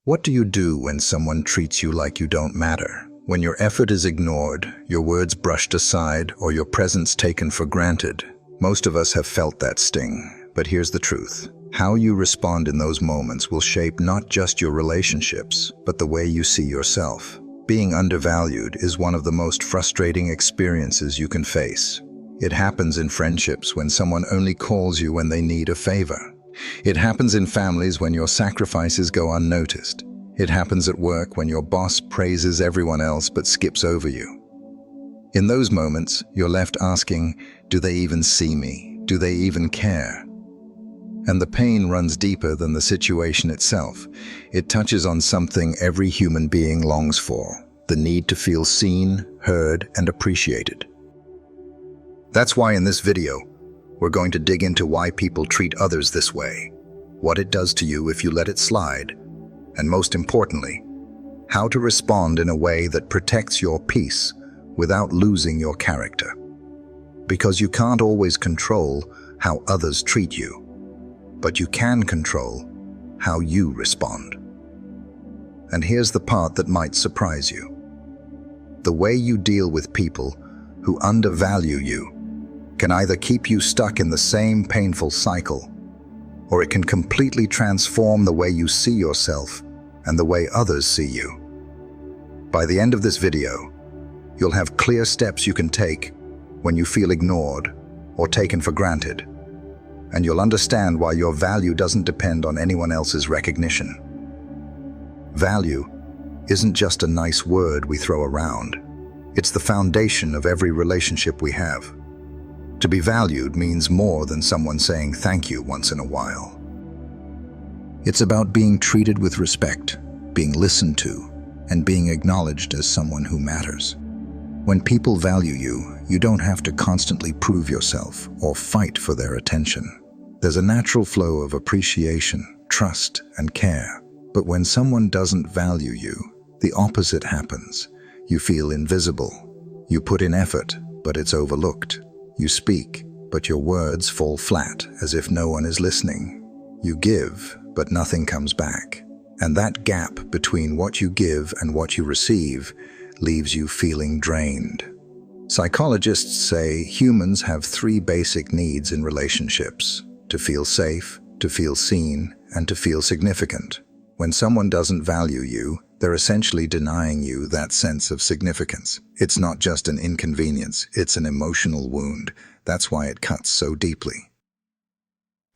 What do you do when someone treats you like you don't matter? When your effort is ignored, your words brushed aside, or your presence taken for granted? Most of us have felt that sting, but here's the truth. How you respond in those moments will shape not just your relationships, but the way you see yourself. Being undervalued is one of the most frustrating experiences you can face. It happens in friendships when someone only calls you when they need a favor. It happens in families when your sacrifices go unnoticed. It happens at work when your boss praises everyone else but skips over you. In those moments, you're left asking, do they even see me? Do they even care? And the pain runs deeper than the situation itself. It touches on something every human being longs for, the need to feel seen, heard, and appreciated. That's why in this video, we're going to dig into why people treat others this way, what it does to you if you let it slide, and most importantly, how to respond in a way that protects your peace without losing your character. Because you can't always control how others treat you, but you can control how you respond. And here's the part that might surprise you. The way you deal with people who undervalue you can either keep you stuck in the same painful cycle, or it can completely transform the way you see yourself and the way others see you. By the end of this video, you'll have clear steps you can take when you feel ignored or taken for granted, and you'll understand why your value doesn't depend on anyone else's recognition. Value isn't just a nice word we throw around. It's the foundation of every relationship we have. To be valued means more than someone saying thank you once in a while. It's about being treated with respect, being listened to, and being acknowledged as someone who matters. When people value you, you don't have to constantly prove yourself or fight for their attention. There's a natural flow of appreciation, trust, and care. But when someone doesn't value you, the opposite happens. You feel invisible. You put in effort, but it's overlooked. You speak, but your words fall flat as if no one is listening. You give, but nothing comes back. And that gap between what you give and what you receive leaves you feeling drained. Psychologists say humans have 3 basic needs in relationships: to feel safe, to feel seen, and to feel significant. When someone doesn't value you, they're essentially denying you that sense of significance. It's not just an inconvenience, it's an emotional wound. That's why it cuts so deeply.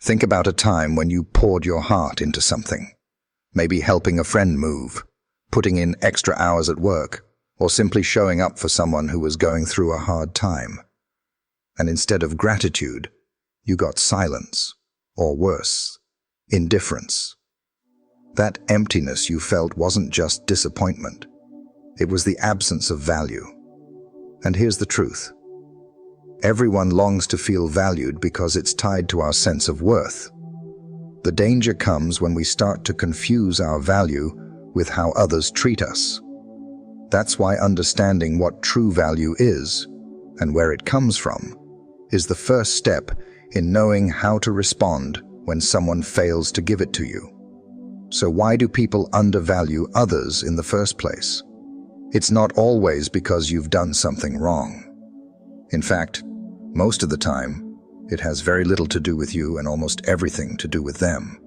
Think about a time when you poured your heart into something. Maybe helping a friend move, putting in extra hours at work, or simply showing up for someone who was going through a hard time. And instead of gratitude, you got silence, or worse, indifference. That emptiness you felt wasn't just disappointment. It was the absence of value. And here's the truth. Everyone longs to feel valued because it's tied to our sense of worth. The danger comes when we start to confuse our value with how others treat us. That's why understanding what true value is, and where it comes from, is the first step in knowing how to respond when someone fails to give it to you. So why do people undervalue others in the first place? It's not always because you've done something wrong. In fact, most of the time, it has very little to do with you and almost everything to do with them.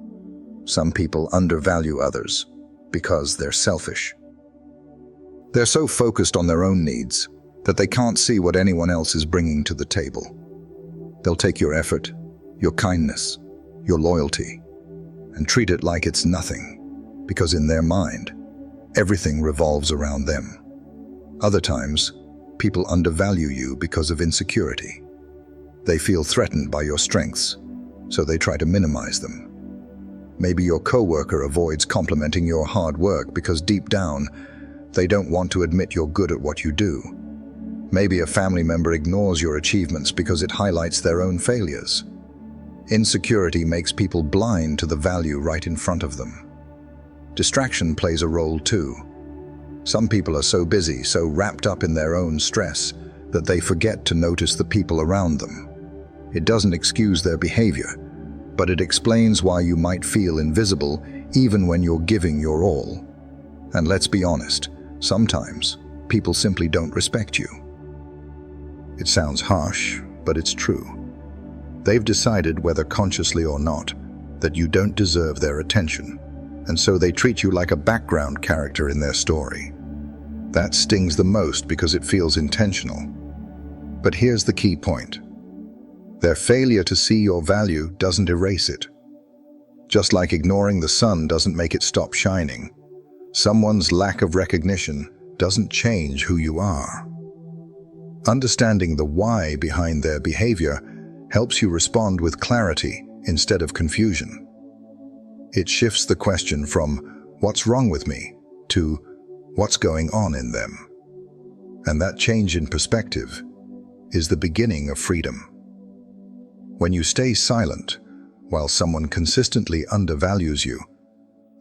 Some people undervalue others because they're selfish. They're so focused on their own needs that they can't see what anyone else is bringing to the table. They'll take your effort, your kindness, your loyalty, and treat it like it's nothing, because in their mind, everything revolves around them. Other times, people undervalue you because of insecurity. They feel threatened by your strengths, so they try to minimize them. Maybe your coworker avoids complimenting your hard work because deep down, they don't want to admit you're good at what you do. Maybe a family member ignores your achievements because it highlights their own failures. Insecurity makes people blind to the value right in front of them. Distraction plays a role too. Some people are so busy, so wrapped up in their own stress, that they forget to notice the people around them. It doesn't excuse their behavior, but it explains why you might feel invisible even when you're giving your all. And let's be honest, sometimes people simply don't respect you. It sounds harsh, but it's true. They've decided, whether consciously or not, that you don't deserve their attention, and so they treat you like a background character in their story. That stings the most because it feels intentional. But here's the key point. Their failure to see your value doesn't erase it. Just like ignoring the sun doesn't make it stop shining, someone's lack of recognition doesn't change who you are. Understanding the why behind their behavior helps you respond with clarity instead of confusion. It shifts the question from "what's wrong with me?" to "what's going on in them?" And that change in perspective is the beginning of freedom. When you stay silent while someone consistently undervalues you,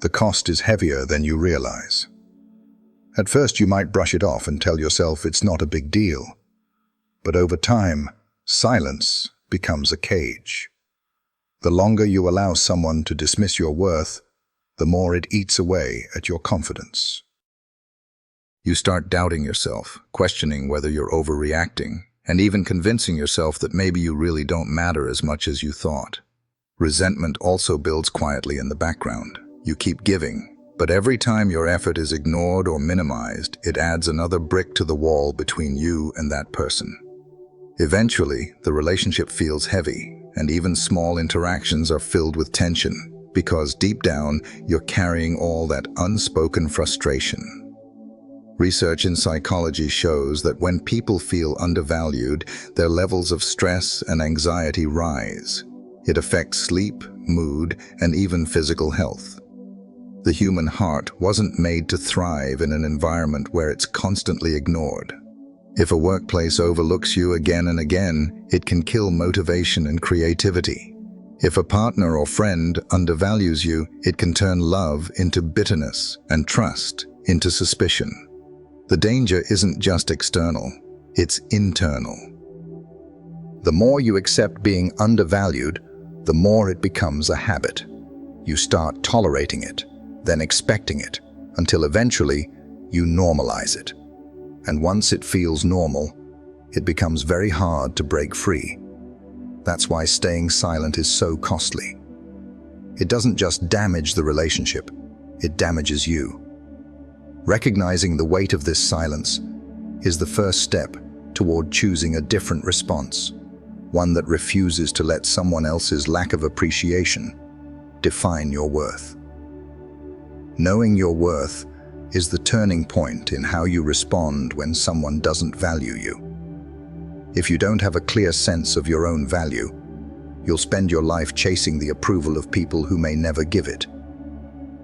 the cost is heavier than you realize. At first you might brush it off and tell yourself it's not a big deal. But over time, silence becomes a cage. The longer you allow someone to dismiss your worth, the more it eats away at your confidence. You start doubting yourself, questioning whether you're overreacting, and even convincing yourself that maybe you really don't matter as much as you thought. Resentment also builds quietly in the background. You keep giving, but every time your effort is ignored or minimized, it adds another brick to the wall between you and that person. Eventually, the relationship feels heavy, and even small interactions are filled with tension, because deep down, you're carrying all that unspoken frustration. Research in psychology shows that when people feel undervalued, their levels of stress and anxiety rise. It affects sleep, mood, and even physical health. The human heart wasn't made to thrive in an environment where it's constantly ignored. If a workplace overlooks you again and again, it can kill motivation and creativity. If a partner or friend undervalues you, it can turn love into bitterness and trust into suspicion. The danger isn't just external, it's internal. The more you accept being undervalued, the more it becomes a habit. You start tolerating it, then expecting it, until eventually you normalize it. And once it feels normal, it becomes very hard to break free. That's why staying silent is so costly. It doesn't just damage the relationship, it damages you. Recognizing the weight of this silence is the first step toward choosing a different response, one that refuses to let someone else's lack of appreciation define your worth. Knowing your worth is the turning point in how you respond when someone doesn't value you. If you don't have a clear sense of your own value, you'll spend your life chasing the approval of people who may never give it.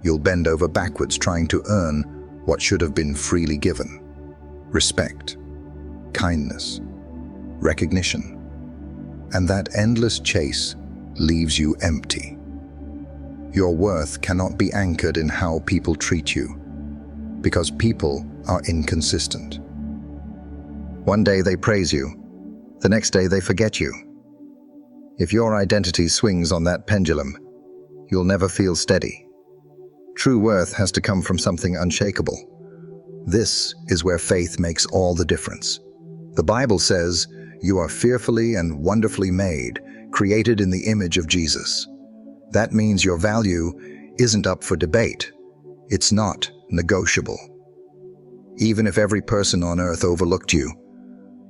You'll bend over backwards trying to earn what should have been freely given: respect, kindness, recognition. And that endless chase leaves you empty. Your worth cannot be anchored in how people treat you, because people are inconsistent. One day they praise you, the next day they forget you. If your identity swings on that pendulum, you'll never feel steady. True worth has to come from something unshakable. This is where faith makes all the difference. The Bible says, "You are fearfully and wonderfully made, created in the image of Jesus." That means your value isn't up for debate. It's not negotiable. Even if every person on earth overlooked you,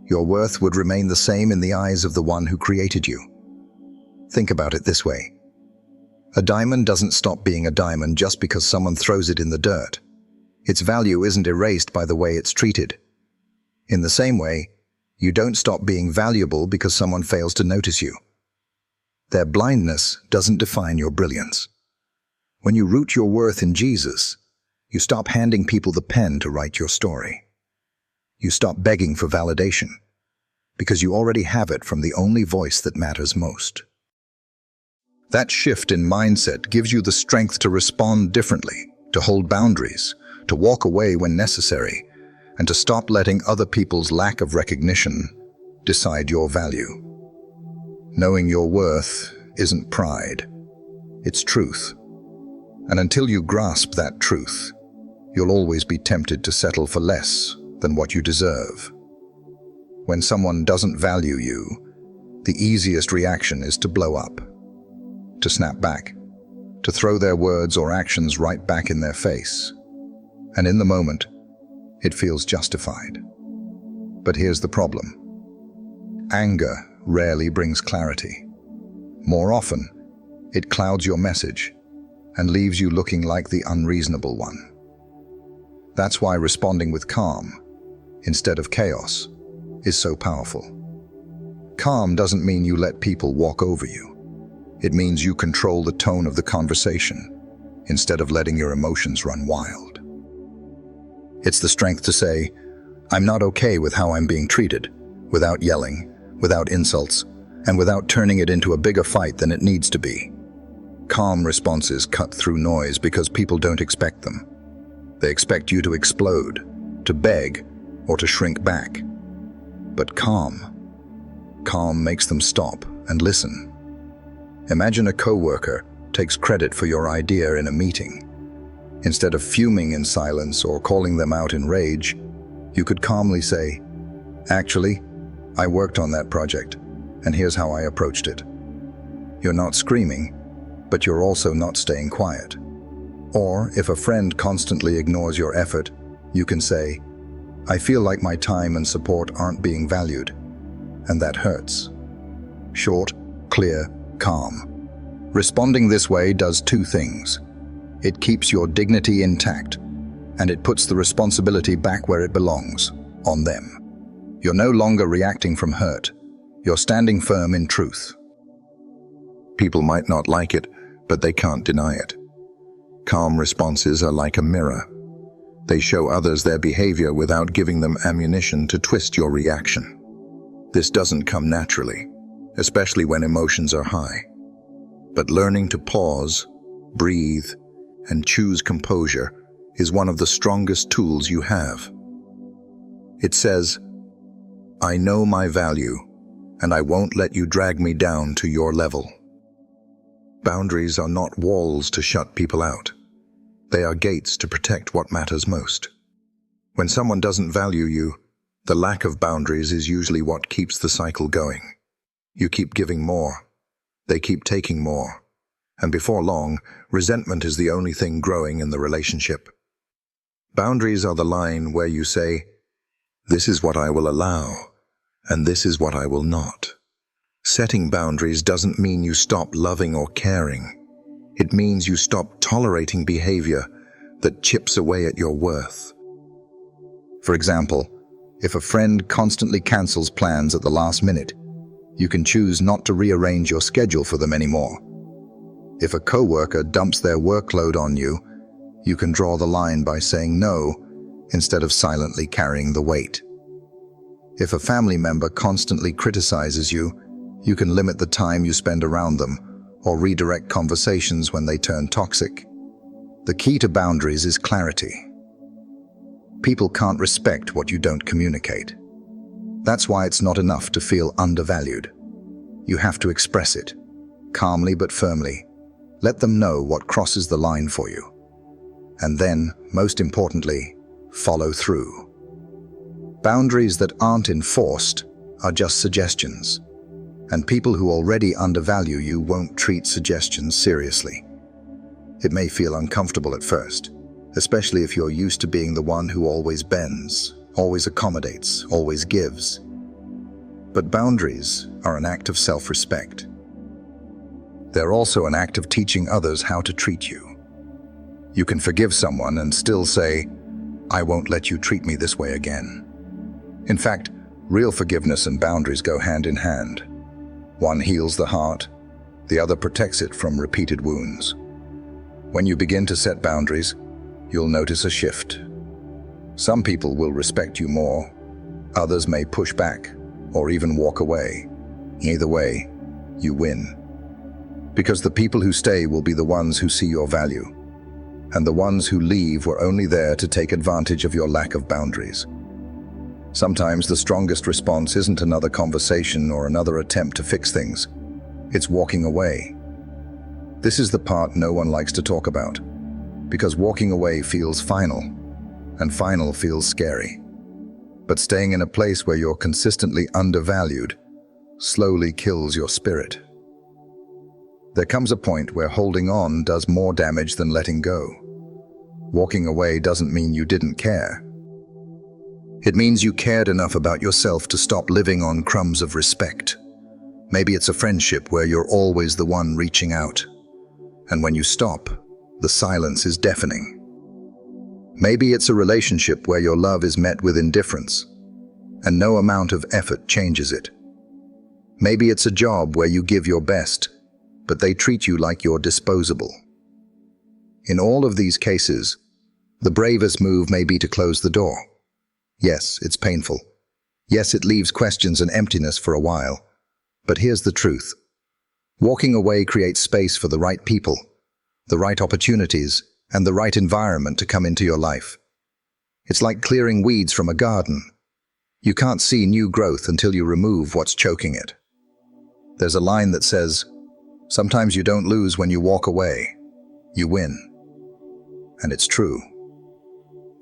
your worth would remain the same in the eyes of the one who created you. Think about it this way. A diamond doesn't stop being a diamond just because someone throws it in the dirt. Its value isn't erased by the way it's treated. In the same way, you don't stop being valuable because someone fails to notice you. Their blindness doesn't define your brilliance. When you root your worth in Jesus, you stop handing people the pen to write your story. You stop begging for validation, because you already have it from the only voice that matters most. That shift in mindset gives you the strength to respond differently, to hold boundaries, to walk away when necessary, and to stop letting other people's lack of recognition decide your value. Knowing your worth isn't pride, it's truth. And until you grasp that truth, you'll always be tempted to settle for less than what you deserve. When someone doesn't value you, the easiest reaction is to blow up, to snap back, to throw their words or actions right back in their face. And in the moment, it feels justified. But here's the problem. Anger rarely brings clarity. More often, it clouds your message and leaves you looking like the unreasonable one. That's why responding with calm, instead of chaos, is so powerful. Calm doesn't mean you let people walk over you. It means you control the tone of the conversation, instead of letting your emotions run wild. It's the strength to say, "I'm not okay with how I'm being treated," without yelling, without insults, and without turning it into a bigger fight than it needs to be. Calm responses cut through noise because people don't expect them. They expect you to explode, to beg, or to shrink back. But calm makes them stop and listen. Imagine a coworker takes credit for your idea in a meeting. Instead of fuming in silence or calling them out in rage, you could calmly say, "Actually, I worked on that project, and here's how I approached it." You're not screaming, but you're also not staying quiet. Or if a friend constantly ignores your effort, you can say, "I feel like my time and support aren't being valued," and that hurts. Short, clear, calm. Responding this way does two things. It keeps your dignity intact, and it puts the responsibility back where it belongs, on them. You're no longer reacting from hurt. You're standing firm in truth. People might not like it, but they can't deny it. Calm responses are like a mirror. They show others their behavior without giving them ammunition to twist your reaction. This doesn't come naturally, especially when emotions are high. But learning to pause, breathe, and choose composure is one of the strongest tools you have. It says, "I know my value, and I won't let you drag me down to your level." Boundaries are not walls to shut people out. They are gates to protect what matters most. When someone doesn't value you, the lack of boundaries is usually what keeps the cycle going. You keep giving more, they keep taking more, and before long, resentment is the only thing growing in the relationship. Boundaries are the line where you say, "This is what I will allow, and this is what I will not." Setting boundaries doesn't mean you stop loving or caring. It means you stop tolerating behavior that chips away at your worth. For example, if a friend constantly cancels plans at the last minute, you can choose not to rearrange your schedule for them anymore. If a coworker dumps their workload on you, you can draw the line by saying no instead of silently carrying the weight. If a family member constantly criticizes you, you can limit the time you spend around them or redirect conversations when they turn toxic. The key to boundaries is clarity. People can't respect what you don't communicate. That's why it's not enough to feel undervalued. You have to express it, calmly but firmly. Let them know what crosses the line for you. And then, most importantly, follow through. Boundaries that aren't enforced are just suggestions, and people who already undervalue you won't treat suggestions seriously. It may feel uncomfortable at first, especially if you're used to being the one who always bends, always accommodates, always gives. But boundaries are an act of self-respect. They're also an act of teaching others how to treat you. You can forgive someone and still say, "I won't let you treat me this way again." In fact, real forgiveness and boundaries go hand in hand. One heals the heart, the other protects it from repeated wounds. When you begin to set boundaries, you'll notice a shift. Some people will respect you more, others may push back or even walk away. Either way, you win. Because the people who stay will be the ones who see your value, and the ones who leave were only there to take advantage of your lack of boundaries. Sometimes the strongest response isn't another conversation or another attempt to fix things. It's walking away. This is the part no one likes to talk about, because walking away feels final, and final feels scary. But staying in a place where you're consistently undervalued slowly kills your spirit. There comes a point where holding on does more damage than letting go. Walking away doesn't mean you didn't care. It means you cared enough about yourself to stop living on crumbs of respect. Maybe it's a friendship where you're always the one reaching out, and when you stop, the silence is deafening. Maybe it's a relationship where your love is met with indifference, and no amount of effort changes it. Maybe it's a job where you give your best, but they treat you like you're disposable. In all of these cases, the bravest move may be to close the door. Yes, it's painful. Yes, it leaves questions and emptiness for a while. But here's the truth. Walking away creates space for the right people, the right opportunities, and the right environment to come into your life. It's like clearing weeds from a garden. You can't see new growth until you remove what's choking it. There's a line that says, "Sometimes you don't lose when you walk away, you win." And it's true.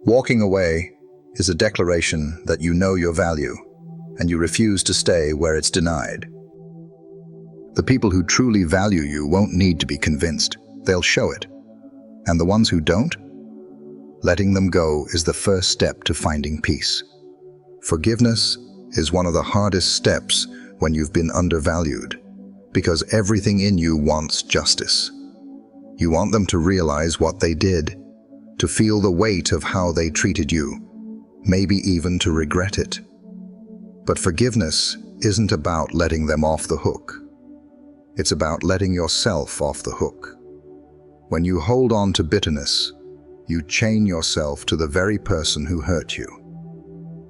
Walking away is a declaration that you know your value, and you refuse to stay where it's denied. The people who truly value you won't need to be convinced. They'll show it. And the ones who don't? Letting them go is the first step to finding peace. Forgiveness is one of the hardest steps when you've been undervalued, because everything in you wants justice. You want them to realize what they did, to feel the weight of how they treated you, maybe even to regret it. But forgiveness isn't about letting them off the hook. It's about letting yourself off the hook. When you hold on to bitterness, you chain yourself to the very person who hurt you.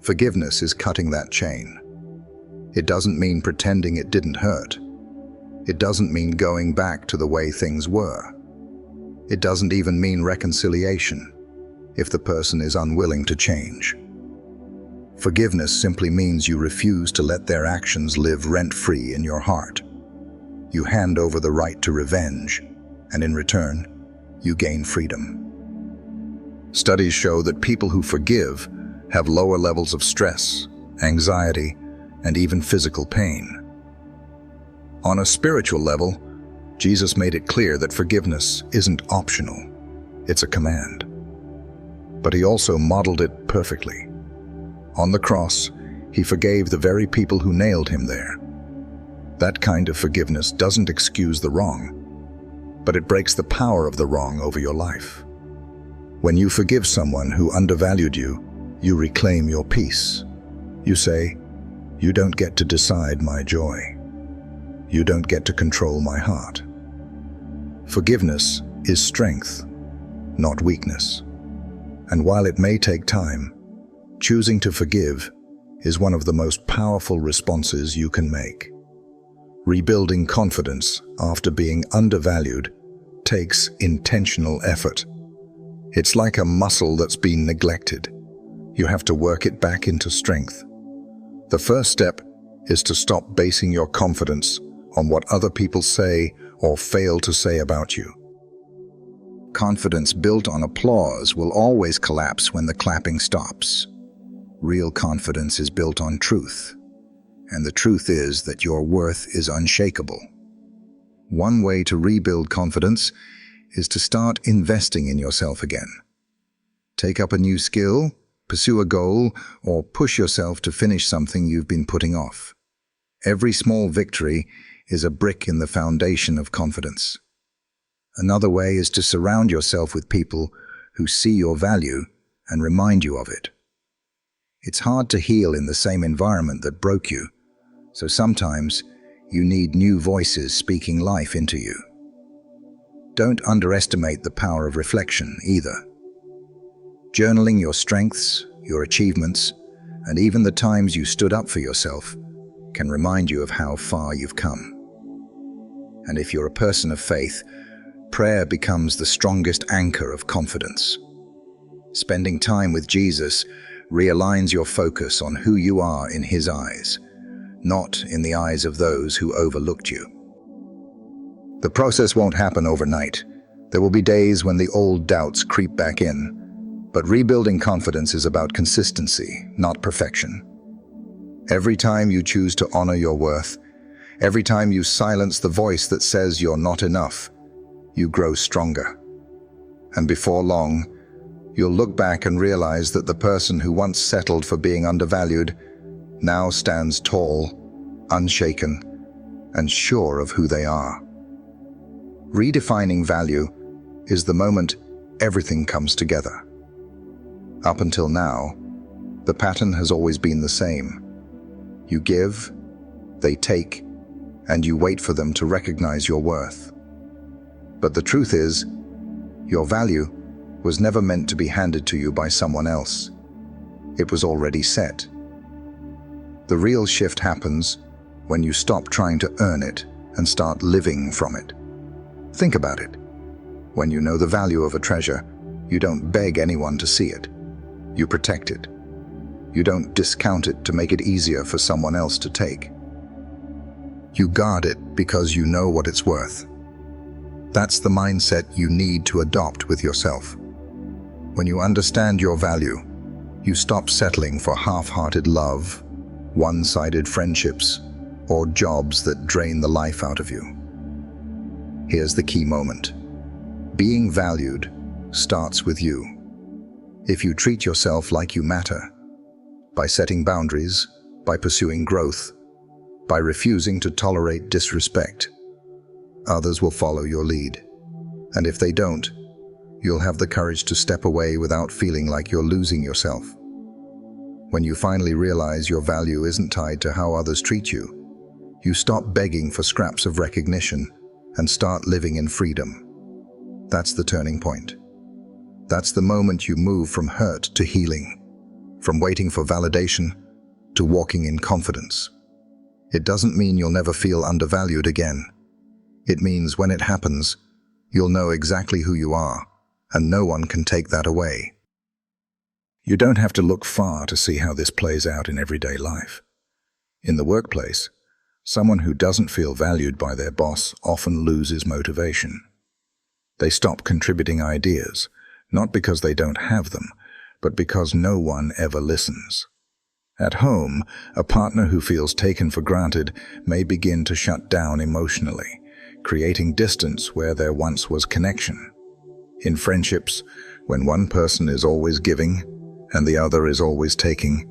Forgiveness is cutting that chain. It doesn't mean pretending it didn't hurt. It doesn't mean going back to the way things were. It doesn't even mean reconciliation if the person is unwilling to change. Forgiveness simply means you refuse to let their actions live rent-free in your heart. You hand over the right to revenge, and in return, you gain freedom. Studies show that people who forgive have lower levels of stress, anxiety, and even physical pain. On a spiritual level, Jesus made it clear that forgiveness isn't optional, it's a command. But he also modeled it perfectly. On the cross, he forgave the very people who nailed him there. That kind of forgiveness doesn't excuse the wrong, but it breaks the power of the wrong over your life. When you forgive someone who undervalued you, you reclaim your peace. You say, "You don't get to decide my joy. You don't get to control my heart." Forgiveness is strength, not weakness. And while it may take time, choosing to forgive is one of the most powerful responses you can make. Rebuilding confidence after being undervalued takes intentional effort. It's like a muscle that's been neglected. You have to work it back into strength. The first step is to stop basing your confidence on what other people say or fail to say about you. Confidence built on applause will always collapse when the clapping stops. Real confidence is built on truth, and the truth is that your worth is unshakable. One way to rebuild confidence is to start investing in yourself again. Take up a new skill, pursue a goal, or push yourself to finish something you've been putting off. Every small victory is a brick in the foundation of confidence. Another way is to surround yourself with people who see your value and remind you of it. It's hard to heal in the same environment that broke you, so sometimes you need new voices speaking life into you. Don't underestimate the power of reflection either. Journaling your strengths, your achievements, and even the times you stood up for yourself can remind you of how far you've come. And if you're a person of faith, prayer becomes the strongest anchor of confidence. Spending time with Jesus realigns your focus on who you are in His eyes, not in the eyes of those who overlooked you. The process won't happen overnight, There will be days when the old doubts creep back in, but rebuilding confidence is about consistency, not perfection. Every time you choose to honor your worth, every time you silence the voice that says you're not enough, you grow stronger. And before long, you'll look back and realize that the person who once settled for being undervalued now stands tall, unshaken, and sure of who they are. Redefining value is the moment everything comes together. Up until now, the pattern has always been the same. You give, they take, and you wait for them to recognize your worth. But the truth is, your value was never meant to be handed to you by someone else. It was already set. The real shift happens when you stop trying to earn it and start living from it. Think about it. When you know the value of a treasure, you don't beg anyone to see it. You protect it. You don't discount it to make it easier for someone else to take. You guard it because you know what it's worth. That's the mindset you need to adopt with yourself. When you understand your value, you stop settling for half-hearted love, one-sided friendships, or jobs that drain the life out of you. Here's the key moment. Being valued starts with you. If you treat yourself like you matter, by setting boundaries, by pursuing growth, by refusing to tolerate disrespect, others will follow your lead. And if they don't, you'll have the courage to step away without feeling like you're losing yourself. When you finally realize your value isn't tied to how others treat you, you stop begging for scraps of recognition and start living in freedom. That's the turning point. That's the moment you move from hurt to healing, from waiting for validation to walking in confidence. It doesn't mean you'll never feel undervalued again. It means when it happens, you'll know exactly who you are, and no one can take that away. You don't have to look far to see how this plays out in everyday life. In the workplace, someone who doesn't feel valued by their boss often loses motivation. They stop contributing ideas, not because they don't have them, but because no one ever listens. At home, a partner who feels taken for granted may begin to shut down emotionally, creating distance where there once was connection. In friendships, when one person is always giving and the other is always taking,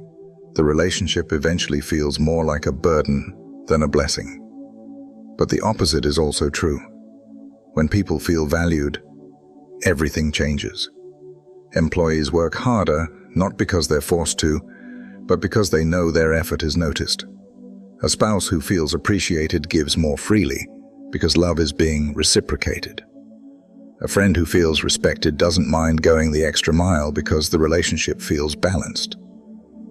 the relationship eventually feels more like a burden than a blessing. But the opposite is also true. When people feel valued, everything changes. Employees work harder, not because they're forced to, but because they know their effort is noticed. A spouse who feels appreciated gives more freely, because love is being reciprocated. A friend who feels respected doesn't mind going the extra mile because the relationship feels balanced.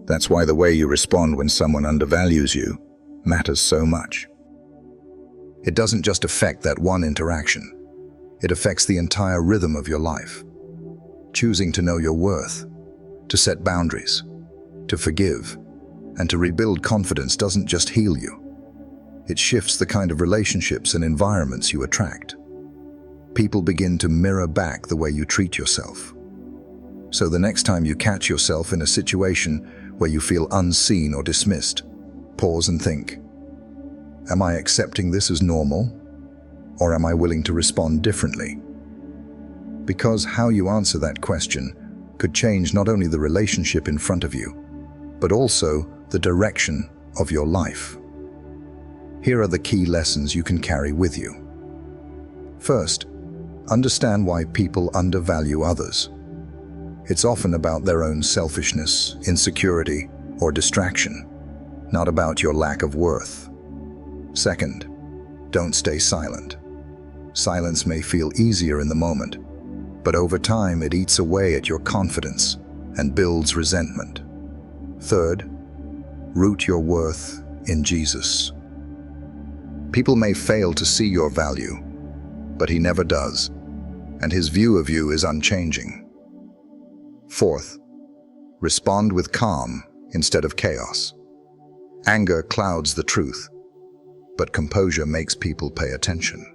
That's why the way you respond when someone undervalues you matters so much. It doesn't just affect that one interaction. It affects the entire rhythm of your life. Choosing to know your worth, to set boundaries, to forgive, and to rebuild confidence doesn't just heal you. It shifts the kind of relationships and environments you attract. People begin to mirror back the way you treat yourself. So the next time you catch yourself in a situation where you feel unseen or dismissed, pause and think, am I accepting this as normal, or am I willing to respond differently? Because how you answer that question could change not only the relationship in front of you, but also the direction of your life. Here are the key lessons you can carry with you. First, understand why people undervalue others. It's often about their own selfishness, insecurity, or distraction, not about your lack of worth. Second, don't stay silent. Silence may feel easier in the moment, but over time it eats away at your confidence and builds resentment. Third, root your worth in Jesus. People may fail to see your value, but He never does, and His view of you is unchanging. Fourth, respond with calm instead of chaos. Anger clouds the truth, but composure makes people pay attention.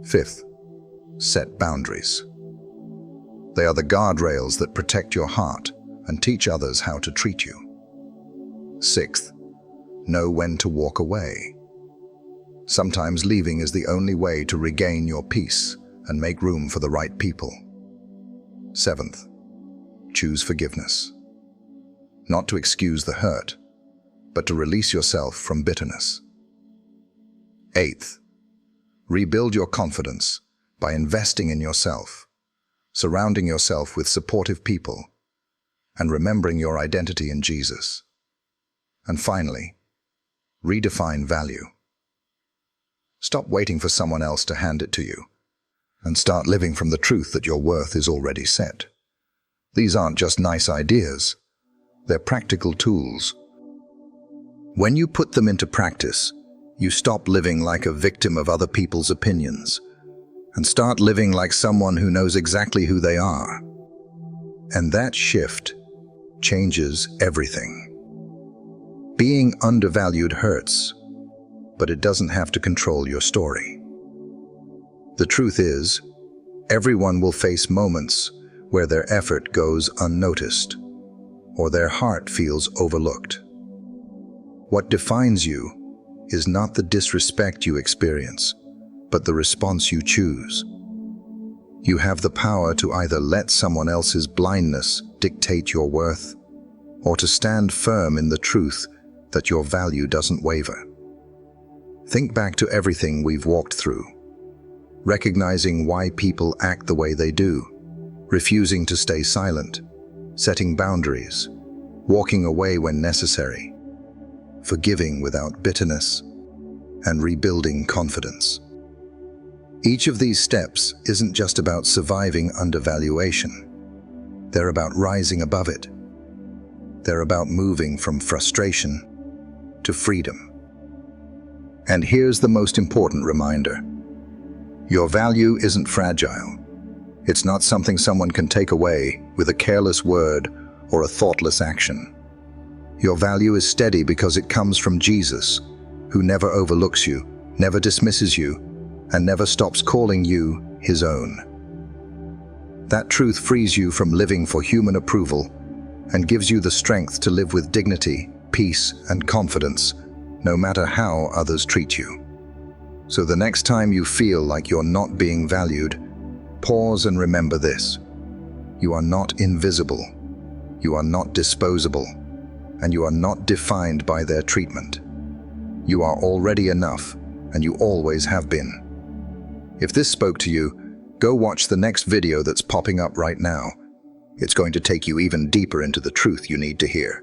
Fifth, Set boundaries. They are the guardrails that protect your heart and teach others how to treat you. Sixth, know when to walk away. Sometimes leaving is the only way to regain your peace and make room for the right people. Seventh, choose forgiveness. Not to excuse the hurt, but to release yourself from bitterness. Eighth, rebuild your confidence by investing in yourself, surrounding yourself with supportive people, and remembering your identity in Jesus. And finally, redefine value. Stop waiting for someone else to hand it to you, and start living from the truth that your worth is already set. These aren't just nice ideas, they're practical tools. When you put them into practice, you stop living like a victim of other people's opinions, and start living like someone who knows exactly who they are. And that shift changes everything. Being undervalued hurts, but it doesn't have to control your story. The truth is, everyone will face moments where their effort goes unnoticed, or their heart feels overlooked. What defines you is not the disrespect you experience, but the response you choose. You have the power to either let someone else's blindness dictate your worth, or to stand firm in the truth that your value doesn't waver. Think back to everything we've walked through, recognizing why people act the way they do, refusing to stay silent, setting boundaries, walking away when necessary, forgiving without bitterness, and rebuilding confidence. Each of these steps isn't just about surviving undervaluation. They're about rising above it. They're about moving from frustration to freedom. And here's the most important reminder. Your value isn't fragile. It's not something someone can take away with a careless word or a thoughtless action. Your value is steady because it comes from Jesus, who never overlooks you, never dismisses you, and never stops calling you his own. That truth frees you from living for human approval and gives you the strength to live with dignity, peace, and confidence, no matter how others treat you. So the next time you feel like you're not being valued, pause and remember this. You are not invisible, you are not disposable, and you are not defined by their treatment. You are already enough, and you always have been. If this spoke to you, go watch the next video that's popping up right now. It's going to take you even deeper into the truth you need to hear.